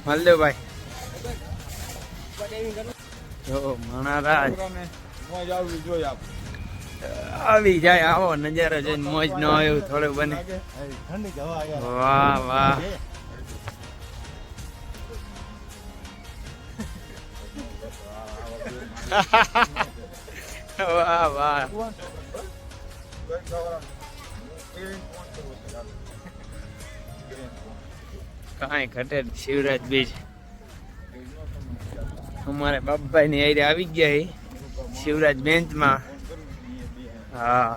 માલદેવભાઈ જો મણારાજ આવી જાય, આવો નજારો જોઈને મોજ ન આવ્યું થોડું બને. વાહ વાહ વાહ વાહ કાંઈ ઘટે. શિવરાજ બીજ અમારે બાપભાઈ ની આઈરે આવી ગયા શિવરાજ બેન્ચમાં. હા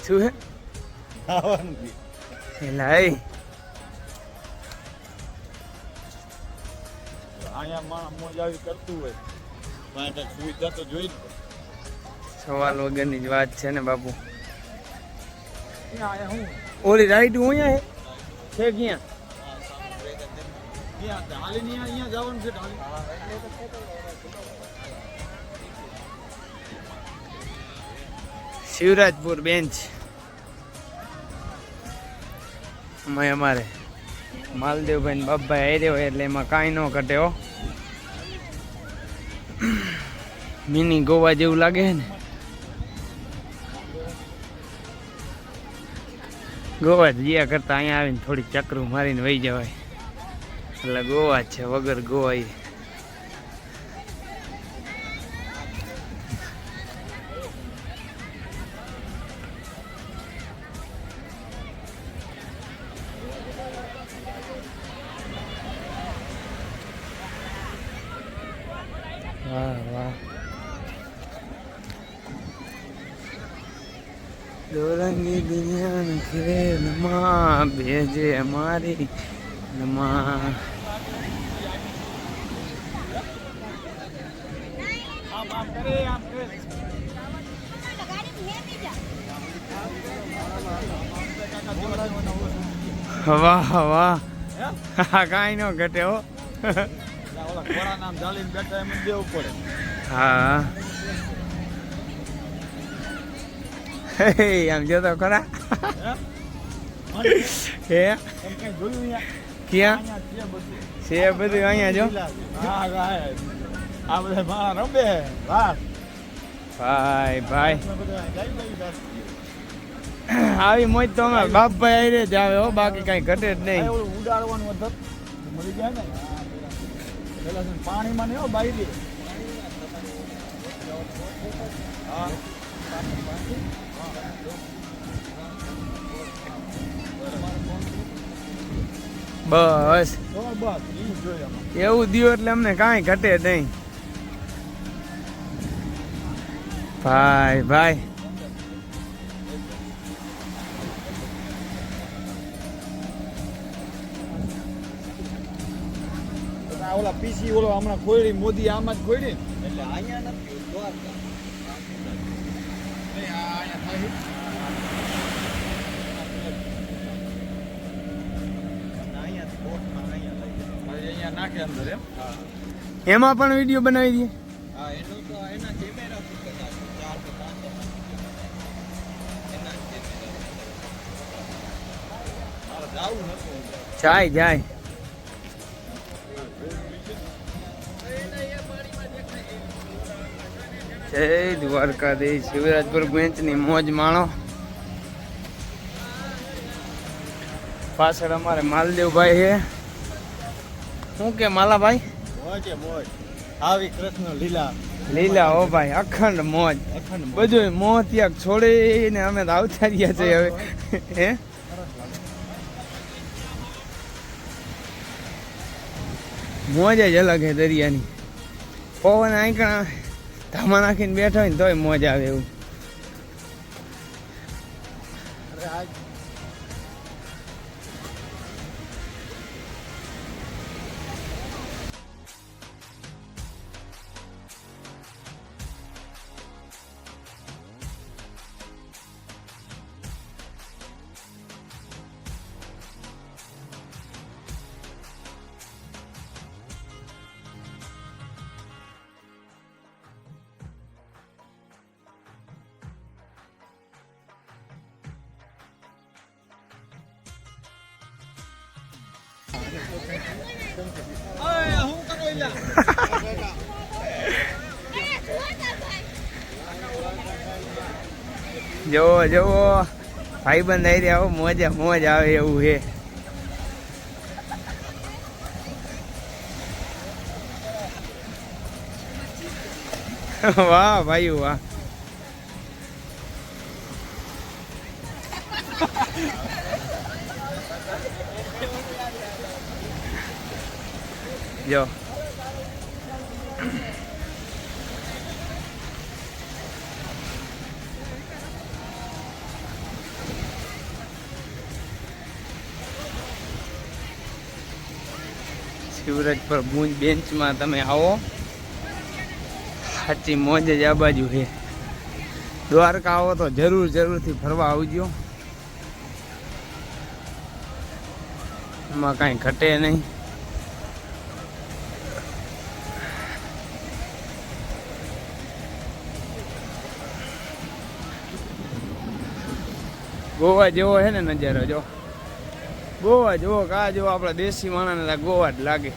શું હે સવાલ વગરની જ વાત છે ને બાપુ. ઓલી રાઈટ હું અહીંયા છે ક્યાં શિવરાજપુર બેન્ચ અમારે માલદેવભાઈ ને બાપભાઈ આવી હોય એટલે એમાં કાંઈ ન ઘટે હો. મિની ગોવા જેવું લાગે છે ને. ગોવા જ્યાં કરતા અહીંયા આવીને થોડી ચક્રું મારીને વહી જવાય એટલે ગોવા જ છે, વગર ગોવા. વાહ વાહ દોરંગી દુનિયા ખેલમાં ભેજે અમારી નમા. વાહ વાહ કાંઈ ન ઘટે હો. હા આમ જો તો ખરા. ક્યાં છે બધું અહીંયા જો. ભાઈ ભાઈ આવી મોજ તો અમે બાપભાઈ આવી જ આવે હો, બાકી કઈ ઘટે જ નહીં. ઉડાડવાનું મળી જાય ને પાણીમાં નહીં બાઈ. બસ એવું દિયો એટલે અમને કાંઈ ઘટે નહીં. ભાઈ ભાઈ ઓલા પીસી ઓલો હમણાં ખોઈડી મોદી આમાં જ ખોઈડી એટલે અહીંયા નથી નાખે અંદર એમ. એમાં પણ વિડીયો બનાવી દઈએ. હા એનું તો એના કેમેરા જાય જાય જય દ્વારકાધીશ. શિવરાજપુર બેંચની મોજ માણો. પાછળ અમારે માલદેવભાઈ છે. શું કે માલાભાઈ? મોજે મોજ. આવી કૃષ્ણ લીલા લીલા હો ભાઈ, અખંડ મોજ. બધું મોહ ત્યાગ છોડીને અમે તો આવતા રહ્યા છીએ હવે. હે મોજ જ અલગ છે દરિયાની. પવન આંકણા ધામા નાખીને બેઠો હોય ને તોય મોજ આવે એવું. જોવો જોવો ભાઈબંધ આવી રહ્યા, મોજે મોજ આવે એવું છે. વાહ ભાઈ વાહ. જો શિવરાજપુર ભુજ બેન્ચમાં તમે આવો, સાચી મોજ જ આ બાજુ છે. દ્વારકા આવો તો જરૂરથી ફરવા આવજો. એમાં કાંઈ ઘટે નહીં. ગોવા જેવો છે ને નજારો. જો ગોવા જેવો કા જેવો આપણા દેશી માણસને ગોવા જ લાગે.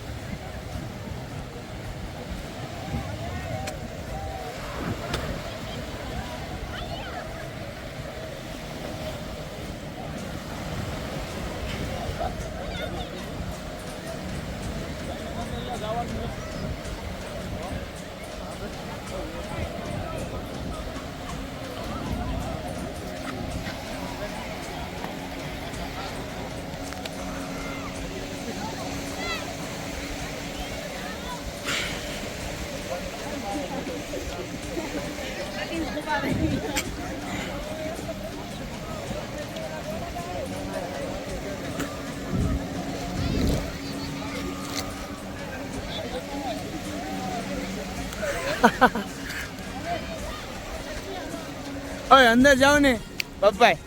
ઓય અંદર જાઓ ને પપ્પાઈ,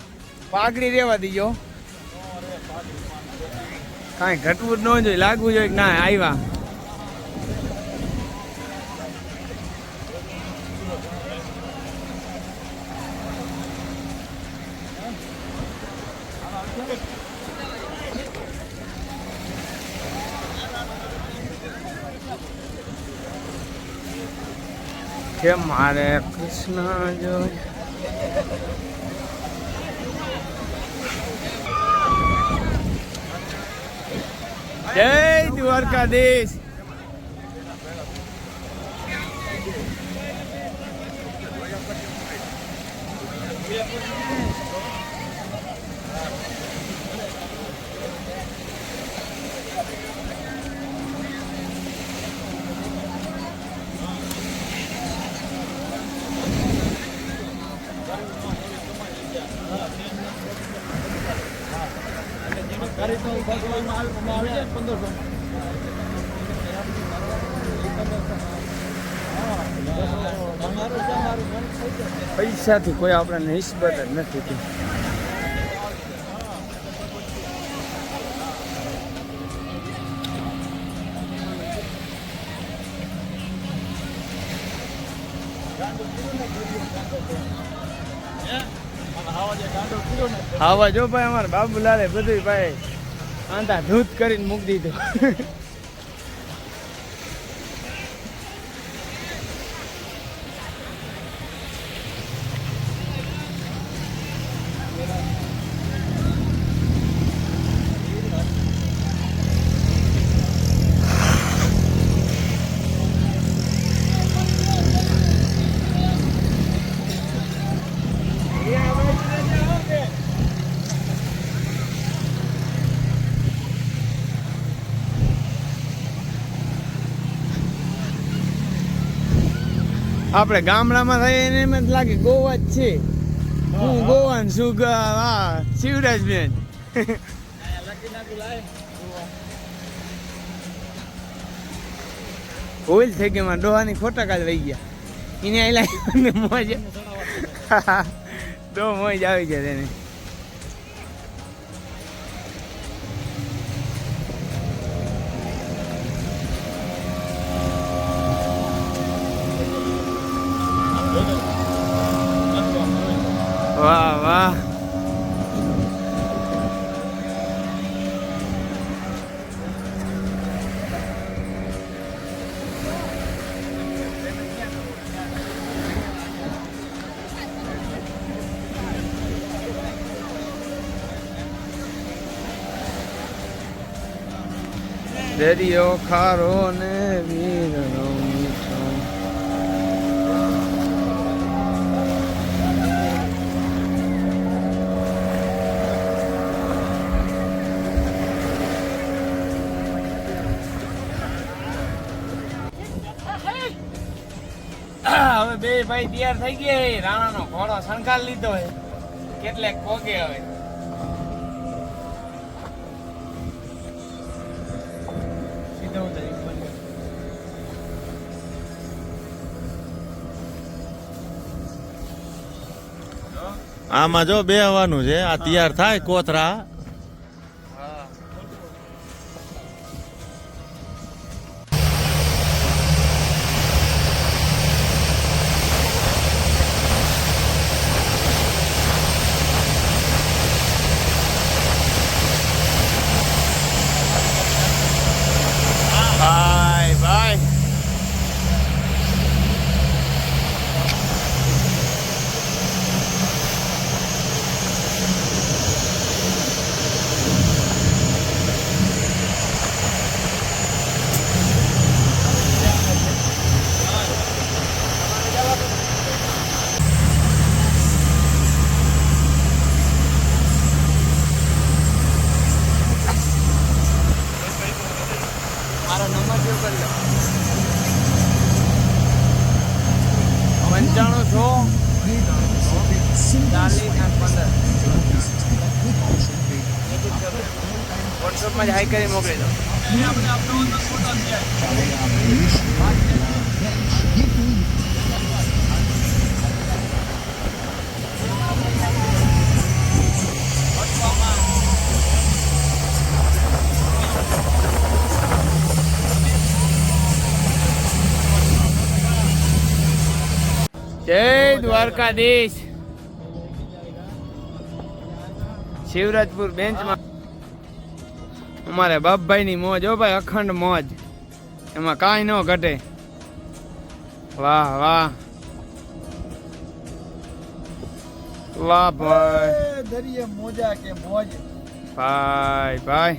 પાઘડી રેવા દીજો. કાંઈ ઘટવું જ ન જોઈએ, લાગવું જોઈએ કે ના આવ્યા. કે મારે કૃષ્ણ જો જય દ્વારકાધીશ. પૈસાથી કોઈ આપણને નિસ્બત જ નથી. હાવા જો ભાઈ, અમારા બાબુલાલે બધું ભાઈ આંધા ધૂત કરીને મૂકી દીધું. આપણે ગામડામાં રહીએ એને એમ જ લાગે ગોવા જ છે. હું ગોવાન છું શિવરાજબેન. ભૂલ થઈ ગઈ માં ડોહાની ખોટા કાલ લઈ ગયા એને આઈ મોજ તો મોજ આવી જાય એને. વાહ વાહ દરિયો ખારો ને વીરનો મીઠો. હવે બે ભાઈ તૈયાર થઈ ગયા. રાણાનો ઘોડો શણગાર લીધો હે. કેટલેક પોગે હવે. આમાં જો બેહવાનું છે. આ તૈયાર થાય કોથરા. Bye bye. મારો નંબર સેવ કરી લો. 95 વોટ્સઅપમાં જ હાઈ કરી મોકલી દો. જય દ્વારકાધીશ. શિવરાજપુર બેન્ચમાં અમારે બાપભાઈ ની મોજ. હો ભાઈ અખંડ મોજ. એમાં કાંઈ ન ઘટે. વાહ વાહ વાહ ભાઈ. દરિયે મોજા કે મોજ. ભાઈ ભાઈ